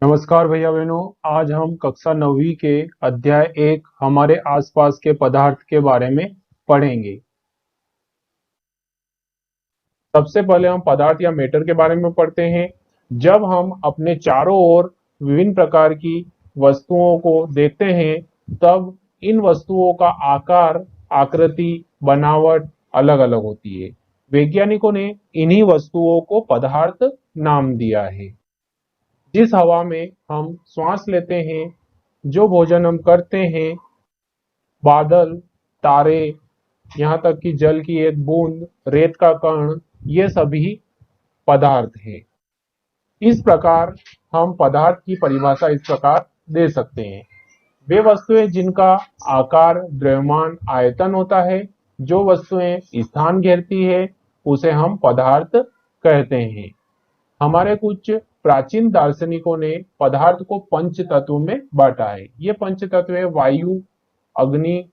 नमस्कार भैया बहनों। आज हम कक्षा 9वीं के अध्याय 1 हमारे आसपास के पदार्थ के बारे में पढ़ेंगे। सबसे पहले हम पदार्थ या मैटर के बारे में पढ़ते हैं। जब हम अपने चारों ओर विभिन्न प्रकार की वस्तुओं को देखते हैं, तब इन वस्तुओं का आकार, आकृति, बनावट अलग अलग होती है। वैज्ञानिकों ने इन्हीं वस्तुओं को पदार्थ नाम दिया है। जिस हवा में हम श्वास लेते हैं, जो भोजन हम करते हैं, बादल, तारे, यहाँ तक कि जल की एक बूंद, रेत का कण, ये सभी पदार्थ हैं। इस प्रकार हम पदार्थ की परिभाषा इस प्रकार दे सकते हैं। वे वस्तुएं जिनका आकार, द्रव्यमान, आयतन होता है, जो वस्तुएं स्थान घेरती है, उसे हम पदार्थ कहते हैं। हमारे कुछ प्राचीन दार्शनिकों ने पदार्थ को पंच तत्व में बांटा है। ये पंच तत्व है वायु, अग्नि,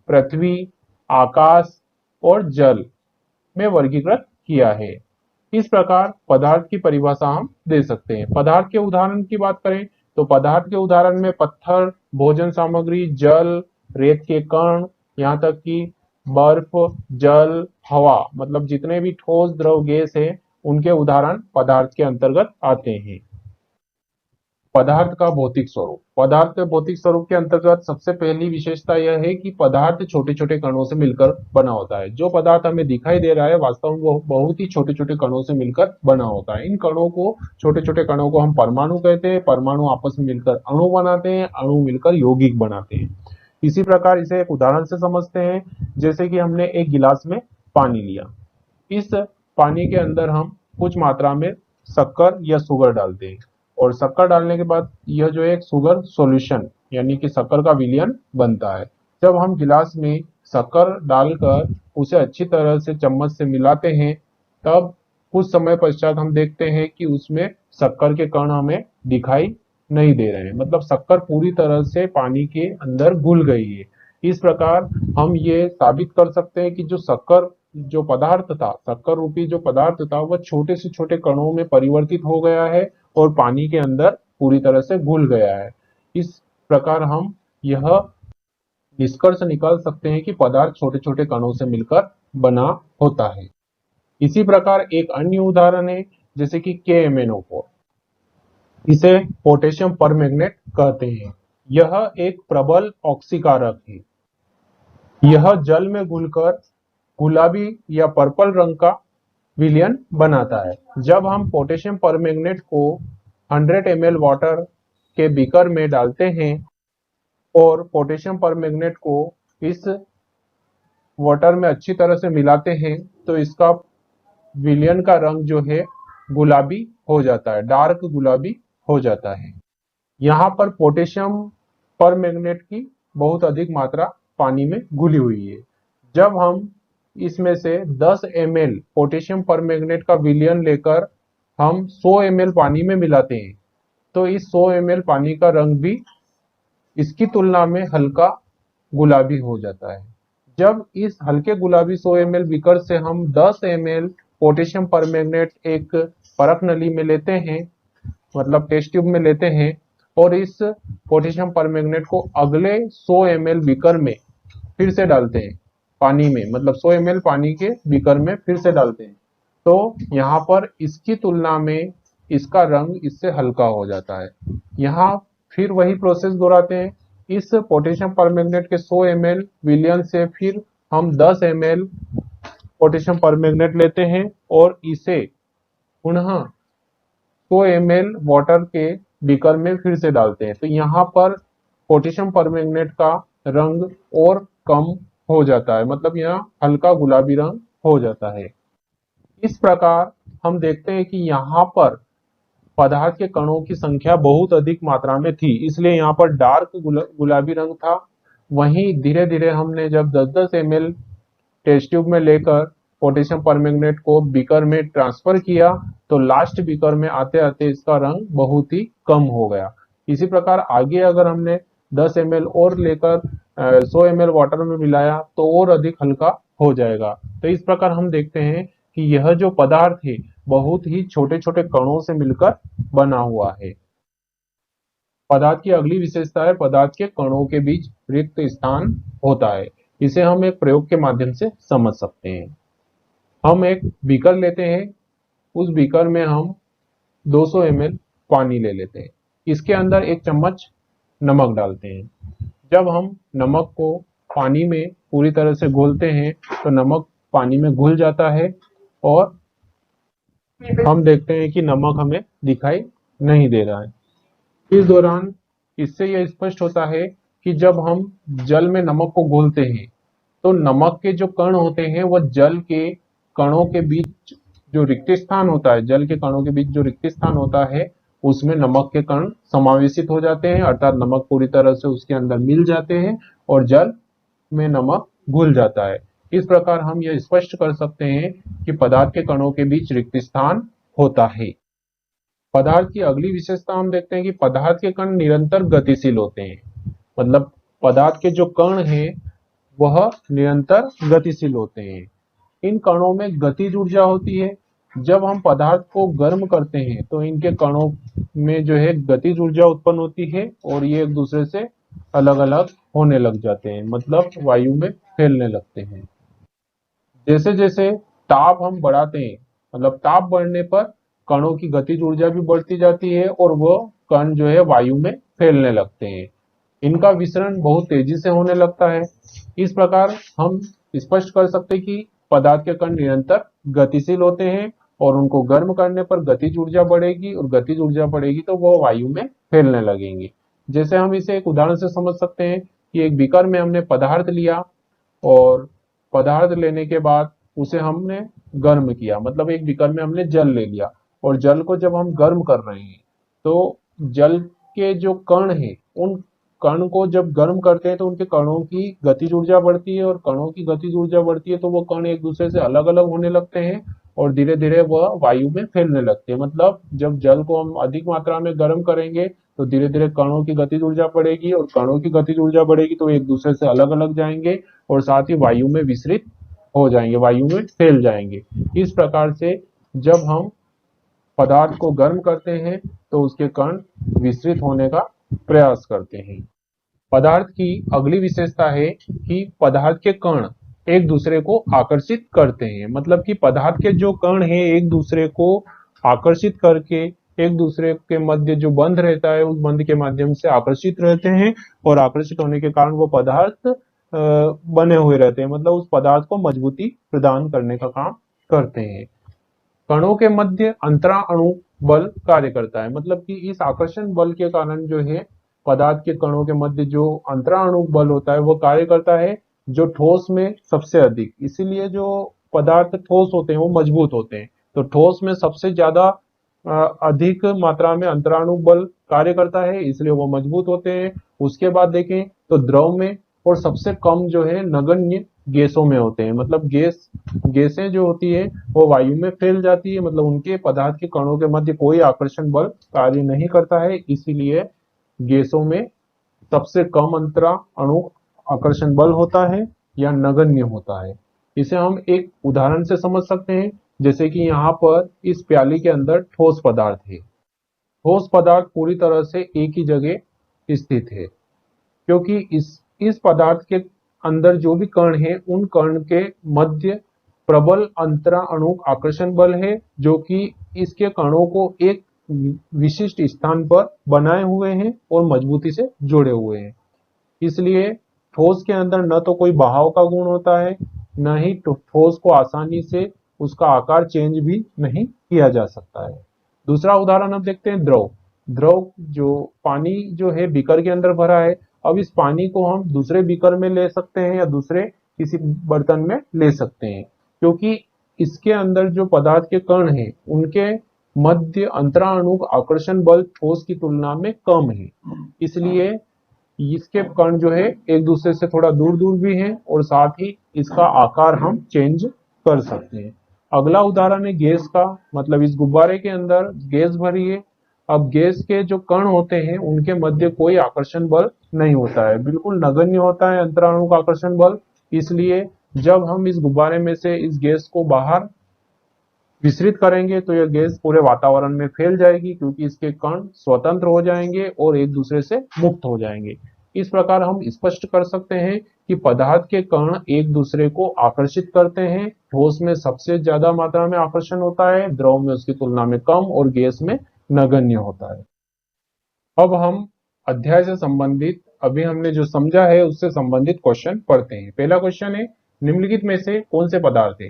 पृथ्वी, आकाश और जल में वर्गीकृत किया है। इस प्रकार पदार्थ की परिभाषा हम दे सकते हैं। पदार्थ के उदाहरण की बात करें तो पदार्थ के उदाहरण में पत्थर, भोजन सामग्री, जल, रेत के कण, यहाँ तक कि बर्फ, जल, हवा, मतलब जितने भी ठोस, द्रव, गैस है, उनके उदाहरण पदार्थ के अंतर्गत आते हैं। पदार्थ का भौतिक स्वरूप। पदार्थ के भौतिक स्वरूप के अंतर्गत सबसे पहली विशेषता यह है कि पदार्थ छोटे छोटे कणों से मिलकर बना होता है। जो पदार्थ हमें दिखाई दे रहा है, वास्तव में वो बहुत ही छोटे छोटे कणों से मिलकर बना होता है। इन कणों को, छोटे छोटे कणों को हम परमाणु कहते हैं। परमाणु आपस में मिलकर अणु बनाते हैं, अणु मिलकर यौगिक बनाते हैं। इसी प्रकार इसे एक उदाहरण से समझते हैं। जैसे कि हमने एक गिलास में पानी लिया, इस पानी के अंदर हम कुछ मात्रा में शक्कर या शुगर डालते हैं, और शक्कर डालने के बाद यह जो एक शुगर सॉल्यूशन यानी कि शक्कर का विलयन बनता है। जब हम गिलास में शक्कर डालकर उसे अच्छी तरह से चम्मच से मिलाते हैं, तब कुछ समय पश्चात हम देखते हैं कि उसमें शक्कर के कण हमें दिखाई नहीं दे रहे हैं, मतलब शक्कर पूरी तरह से पानी के अंदर घुल गई है। इस प्रकार हम ये साबित कर सकते हैं कि जो शक्कर, जो पदार्थ था, शक्कर रूपी जो पदार्थ था, वह छोटे से छोटे कणों में परिवर्तित हो गया है और पानी के अंदर पूरी तरह से घुल गया है। इस प्रकार हम यह निष्कर्ष निकाल सकते हैं कि पदार्थ छोटे छोटे कणों से मिलकर बना होता है। इसी प्रकार एक अन्य उदाहरण है, जैसे कि KMnO4। इसे पोटेशियम परमैंगनेट कहते हैं। यह एक प्रबल ऑक्सीकारक है। यह जल में घुलकर गुलाबी या पर्पल रंग का विलयन बनाता है। जब हम पोटेशियम परमैंगनेट को 100 ml वाटर के बीकर में डालते हैं और पोटेशियम परमैंगनेट को इस वाटर में अच्छी तरह से मिलाते हैं, तो इसका विलयन का रंग जो है गुलाबी हो जाता है, डार्क गुलाबी हो जाता है। यहाँ पर पोटेशियम परमैंगनेट की बहुत अधिक मात्रा पानी में घुली हुई है। जब हम इसमें से 10 ml पोटेशियम परमैंगनेट का विलयन लेकर हम 100 ml पानी में मिलाते हैं, तो इस 100 ml पानी का रंग भी इसकी तुलना में हल्का गुलाबी हो जाता है। जब इस हल्के गुलाबी 100 ml बीकर से हम 10 ml पोटेशियम परमैंगनेट एक परख नली में लेते हैं, मतलब टेस्ट ट्यूब में लेते हैं, और इस पोटेशियम परमैंगनेट को अगले 100 ml बीकर में फिर से डालते हैं, पानी में, मतलब 100 ml पानी के बीकर में फिर से डालते हैं, तो यहाँ पर इसकी तुलना में इसका रंग इससे हल्का हो जाता है। यहाँ फिर वही प्रोसेस दोहराते हैं। इस पोटेशियम परमैंगनेट के 100 ml विलयन से फिर हम 10 ml पोटेशियम परमैंगनेट लेते हैं और इसे पुनः 100 ml वाटर के बीकर में फिर से डालते हैं, तो यहाँ पर पोटेशियम परमैंगनेट का रंग और कम हो जाता है, मतलब यहाँ हल्का गुलाबी रंग हो जाता है। इस प्रकार हम देखते हैं कि यहाँ पर पदार्थ के कणों की संख्या बहुत अधिक मात्रा में थी, इसलिए यहाँ पर डार्क गुलाबी रंग था। वहीं धीरे धीरे हमने जब 10-10 ml टेस्ट ट्यूब में लेकर पोटेशियम परमैंगनेट को बीकर में ट्रांसफर किया, तो लास्ट बीकर में आते आते इसका रंग बहुत ही कम हो गया। इसी प्रकार आगे अगर हमने 10 ml और लेकर 100 ml वाटर में मिलाया, तो और अधिक हल्का हो जाएगा। तो इस प्रकार हम देखते हैं कि यह जो पदार्थ है बहुत ही छोटे छोटे कणों से मिलकर बना हुआ है। पदार्थ की अगली विशेषता है पदार्थ के कणों के बीच रिक्त स्थान होता है। इसे हम एक प्रयोग के माध्यम से समझ सकते हैं। हम एक बीकर लेते हैं, उस बीकर में हम 200 ml पानी ले लेते हैं, इसके अंदर एक चम्मच नमक डालते हैं। जब हम नमक को पानी में पूरी तरह से घोलते हैं तो नमक पानी में घुल जाता है और हम देखते हैं कि नमक हमें दिखाई नहीं दे रहा है। इस दौरान इससे यह स्पष्ट होता है कि जब हम जल में नमक को घोलते हैं तो नमक के जो कण होते हैं वह जल के कणों के बीच जो रिक्त स्थान होता है, जल के कणों के बीच जो रिक्त स्थान होता है उसमें नमक के कण समावेशित हो जाते हैं, अर्थात नमक पूरी तरह से उसके अंदर मिल जाते हैं और जल में नमक घुल जाता है। इस प्रकार हम यह स्पष्ट कर सकते हैं कि पदार्थ के कणों के बीच रिक्त स्थान होता है। पदार्थ की अगली विशेषता हम देखते हैं कि पदार्थ के कण निरंतर गतिशील होते हैं। मतलब पदार्थ के जो कण हैं वह निरंतर गतिशील होते हैं। इन कणों में गतिज ऊर्जा होती है। जब हम पदार्थ को गर्म करते हैं तो इनके कणों में जो है गतिज ऊर्जा उत्पन्न होती है और ये एक दूसरे से अलग अलग होने लग जाते हैं, मतलब वायु में फैलने लगते हैं। जैसे जैसे ताप हम बढ़ाते हैं, मतलब ताप बढ़ने पर कणों की गतिज ऊर्जा भी बढ़ती जाती है और वह कण जो है वायु में फैलने लगते हैं। इनका विसरण बहुत तेजी से होने लगता है। इस प्रकार हम स्पष्ट कर सकते हैं कि पदार्थ के कण निरंतर गतिशील होते हैं और उनको गर्म करने पर गतिज ऊर्जा बढ़ेगी और गतिज ऊर्जा बढ़ेगी तो वो वायु में फैलने लगेंगे। जैसे हम इसे एक उदाहरण से समझ सकते हैं कि एक बीकर में हमने पदार्थ लिया और पदार्थ लेने के बाद उसे हमने गर्म किया, मतलब एक बीकर में हमने जल ले लिया और जल को जब हम गर्म कर रहे हैं तो जल के जो कण हैं उन कण को जब गर्म करते हैं तो उनके कणों की गतिज ऊर्जा बढ़ती है और कणों की गतिज ऊर्जा बढ़ती है तो वो कण एक दूसरे से अलग अलग होने लगते हैं और धीरे धीरे वह वायु में फैलने लगते हैं। मतलब जब जल को हम अधिक मात्रा में गर्म करेंगे तो धीरे धीरे कणों की गतिज ऊर्जा बढ़ेगी और कणों की गतिज ऊर्जा बढ़ेगी तो एक दूसरे से अलग अलग जाएंगे और साथ ही वायु में विसरित हो जाएंगे, वायु में फैल जाएंगे। इस प्रकार से जब हम पदार्थ को गर्म करते हैं तो उसके कण विसरित होने का प्रयास करते हैं। पदार्थ की अगली विशेषता है कि पदार्थ के कण एक दूसरे को आकर्षित करते हैं। मतलब कि पदार्थ के जो कण हैं एक दूसरे को आकर्षित करके एक दूसरे के मध्य जो बंध रहता है उस बंध के माध्यम से आकर्षित रहते हैं और आकर्षित होने के कारण वो पदार्थ बने हुए रहते हैं, मतलब उस पदार्थ को मजबूती प्रदान करने का काम करते हैं। कणों के मध्य अंतरा अणु बल कार्य करता है। मतलब कि इस आकर्षण बल के कारण जो है पदार्थ के कणों के मध्य जो अंतरा अणु बल होता है वो कार्य करता है जो ठोस में सबसे अधिक। इसीलिए जो पदार्थ ठोस होते हैं वो मजबूत होते हैं, तो ठोस में सबसे ज्यादा अधिक मात्रा में अंतराणु बल कार्य करता है इसलिए वो मजबूत होते हैं। उसके बाद देखें तो द्रव में और सबसे कम जो है नगण्य गैसों में होते हैं। मतलब गैसें जो होती है वो वायु में फैल जाती है, मतलब उनके पदार्थ के कणों के मध्य कोई आकर्षण बल कार्य नहीं करता है, इसीलिए गैसों में सबसे कम अंतरा अणु आकर्षण बल होता है या नगण्य होता है। इसे हम एक उदाहरण से समझ सकते हैं, जैसे कि यहाँ पर इस प्याली के अंदर ठोस पदार्थ है। ठोस पदार्थ पूरी तरह से एक ही जगह स्थित है क्योंकि इस पदार्थ के अंदर जो भी कण है उन कण के मध्य प्रबल अंतरा अणु आकर्षण बल है जो कि इसके कणों को एक विशिष्ट स्थान पर बनाए हुए हैं और मजबूती से जोड़े हुए हैं। इसलिए ठोस के अंदर न तो कोई बहाव का गुण होता है, न ही ठोस को आसानी से उसका आकार चेंज भी नहीं किया जा सकता है। दूसरा उदाहरण हम देखते हैं द्रव। द्रव जो पानी जो है बीकर के अंदर भरा है, अब इस पानी को हम दूसरे बीकर में ले सकते हैं या दूसरे किसी बर्तन में ले सकते हैं क्योंकि इसके अंदर जो पदार्थ के कण हैं उनके मध्य अंतराणु आकर्षण बल ठोस की तुलना में कम है, इसलिए इसके कण जो है एक दूसरे से थोड़ा दूर दूर भी हैं और साथ ही इसका आकार हम चेंज कर सकते हैं। अगला उदाहरण है गैस का। मतलब इस गुब्बारे के अंदर गैस भरी है, अब गैस के जो कण होते हैं उनके मध्य कोई आकर्षण बल नहीं होता है, बिल्कुल नगण्य होता है अंतराणु का आकर्षण बल। इसलिए जब हम इस गुब्बारे में से इस गैस को बाहर विसरित करेंगे तो यह गैस पूरे वातावरण में फैल जाएगी, क्योंकि इसके कण स्वतंत्र हो जाएंगे और एक दूसरे से मुक्त हो जाएंगे। इस प्रकार हम स्पष्ट कर सकते हैं कि पदार्थ के कण एक दूसरे को आकर्षित करते हैं। ठोस में सबसे ज्यादा मात्रा में आकर्षण होता है, द्रव में उसकी तुलना में कम और गैस में नगण्य होता है। अब हम अध्याय से संबंधित अभी हमने जो समझा है उससे संबंधित क्वेश्चन पढ़ते हैं। पहला क्वेश्चन है, निम्नलिखित में से कौन से पदार्थ है?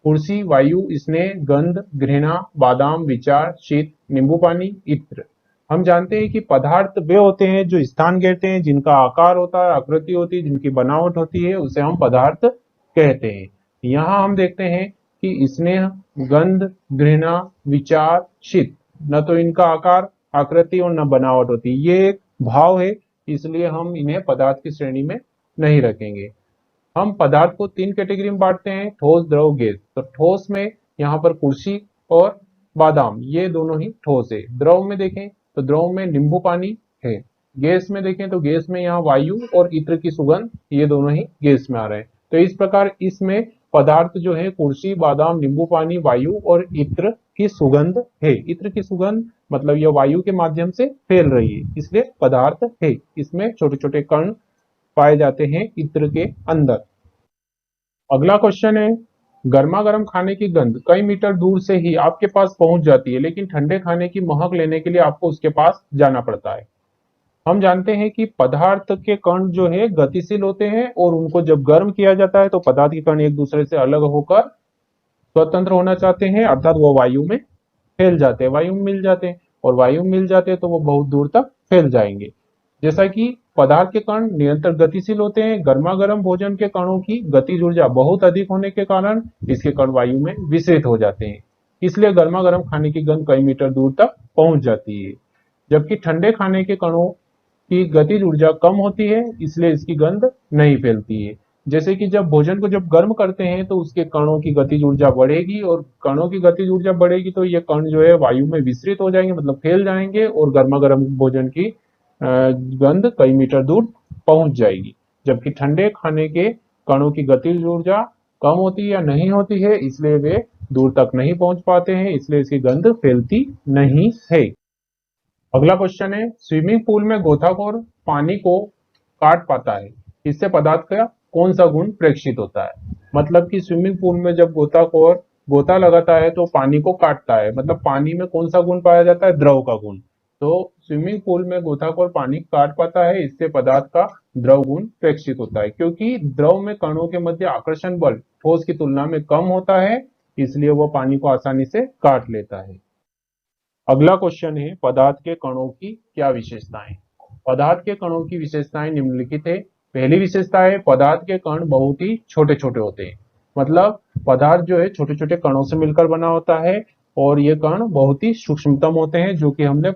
कुर्सी, वायु, स्नेह, गंध, घृणा, बादाम, विचार, शीत, नींबू पानी, इत्र। हम जानते हैं कि पदार्थ वे होते हैं जो स्थान घेरते हैं, जिनका आकार होता है, आकृति होती है, जिनकी बनावट होती है, उसे हम पदार्थ कहते हैं। यहाँ हम देखते हैं कि स्नेह, गंध, घृणा, विचार, शीत, न तो इनका आकार, आकृति और न बनावट होती है। ये एक भाव है, इसलिए हम इन्हें पदार्थ की श्रेणी में नहीं रखेंगे। हम पदार्थ को 3 कैटेगरी में बांटते हैं, ठोस, द्रव, गैस। तो ठोस में यहाँ पर कुर्सी और बादाम ये दोनों ही ठोस है। द्रव में देखें तो द्रव में नींबू पानी है। गैस में देखें तो गैस में यहाँ वायु और इत्र की सुगंध ये दोनों ही गैस में आ रहे हैं। तो इस प्रकार इसमें पदार्थ जो है कुर्सी, बादाम, नींबू पानी, वायु और इत्र की सुगंध है। इत्र की सुगंध मतलब यह वायु के माध्यम से फैल रही है, इसलिए पदार्थ है। इसमें छोटे छोटे कण पाए जाते हैं इत्र के अंदर। अगला क्वेश्चन है, गर्मा गर्म खाने की गंध कई मीटर दूर से ही आपके पास पहुंच जाती है, लेकिन ठंडे खाने की महक लेने के लिए आपको उसके पास जाना पड़ता है। हम जानते हैं कि पदार्थ के कण जो है गतिशील होते हैं और उनको जब गर्म किया जाता है तो पदार्थ के कण एक दूसरे से अलग होकर स्वतंत्र होना चाहते हैं, अर्थात वो वायु में फैल जाते हैं, वायु में मिल जाते हैं, और वायु में मिल जाते हैं तो वो बहुत दूर तक फैल जाएंगे। जैसा कि पदार्थ के कण निरंतर गतिशील होते हैं, गर्मा गर्म भोजन के कणों की गतिज ऊर्जा बहुत अधिक होने के कारण इसके कण वायु में विसरित हो जाते हैं, इसलिए गर्मा गर्म खाने की गंध कई मीटर दूर तक पहुंच जाती है। जबकि ठंडे खाने के कणों की गतिज ऊर्जा कम होती है, इसलिए इसकी गंध नहीं फैलती है। जैसे कि जब भोजन को जब गर्म करते हैं तो उसके कणों की गतिज ऊर्जा बढ़ेगी, और कणों की गतिज ऊर्जा बढ़ेगी तो ये कण जो है वायु में विसरित हो जाएंगे, मतलब फैल जाएंगे, और गर्मा गर्म भोजन की गंध कई मीटर दूर पहुंच जाएगी। जबकि ठंडे खाने के कणों की गतिज ऊर्जा कम होती है या नहीं होती है, इसलिए वे दूर तक नहीं पहुंच पाते हैं, इसलिए इसकी गंध फैलती नहीं है। अगला क्वेश्चन है, स्विमिंग पूल में गोताखोर पानी को काट पाता है, इससे पदार्थ का कौन सा गुण प्रेक्षित होता है? मतलब कि स्विमिंग पूल में जब गोताखोर गोता लगाता है तो पानी को काटता है, मतलब पानी में कौन सा गुण पाया जाता है? द्रव का गुण। तो स्विमिंग पूल में गोताखोर पानी काट पाता है, इससे पदार्थ का द्रव गुण प्रेक्षित होता है, क्योंकि द्रव में कणों के मध्य आकर्षण बल ठोस की तुलना में कम होता है, इसलिए वह पानी को आसानी से काट लेता है। अगला क्वेश्चन है, पदार्थ के कणों की क्या विशेषताएं? पदार्थ के कणों की विशेषताएं निम्नलिखित है। पहली विशेषता है, पदार्थ के कण बहुत ही छोटे छोटे होते हैं, मतलब पदार्थ जो है छोटे छोटे कणों से मिलकर बना होता है, और ये कण बहुत ही सूक्ष्मतम होते हैं, जो कि हमने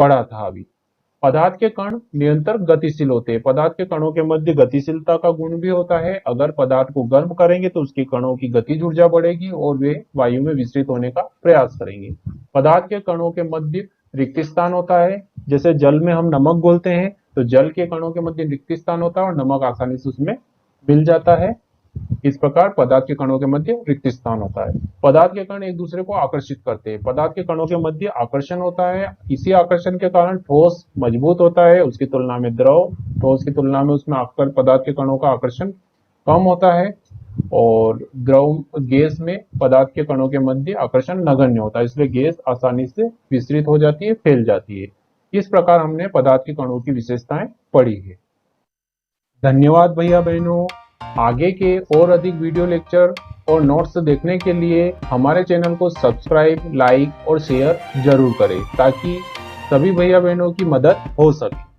पढ़ा था अभी। पदार्थ के कण निरंतर गतिशील होते हैं, पदार्थ के कणों के मध्य गतिशीलता का गुण भी होता है। अगर पदार्थ को गर्म करेंगे तो उसके कणों की गतिज ऊर्जा बढ़ेगी और वे वायु में विसरित होने का प्रयास करेंगे। पदार्थ के कणों के मध्य रिक्त स्थान होता है, जैसे जल में हम नमक घोलते हैं तो जल के कणों के मध्य रिक्त स्थान होता है और नमक आसानी से उसमें मिल जाता है। इस प्रकार पदार्थ के कणों के मध्य रिक्त स्थान होता है। पदार्थ के कण एक दूसरे को आकर्षित करते हैं, पदार्थ के कणों के मध्य आकर्षण होता है, इसी आकर्षण के कारण ठोस मजबूत होता है उसकी तुलना में द्रव, ठोस की तुलना में उसमें पदार्थ के कणों का आकर्षण कम होता है, और द्रव गैस में पदार्थ के कणों के मध्य आकर्षण नगण्य होता है, इसलिए गैस आसानी से विसरित हो जाती है, फैल जाती है। इस प्रकार हमने पदार्थ के कणों की विशेषताएं पढ़ी है। धन्यवाद भैया बहनों। आगे के और अधिक वीडियो लेक्चर और नोट्स देखने के लिए हमारे चैनल को सब्सक्राइब, लाइक और शेयर जरूर करें, ताकि सभी भैया बहनों की मदद हो सके।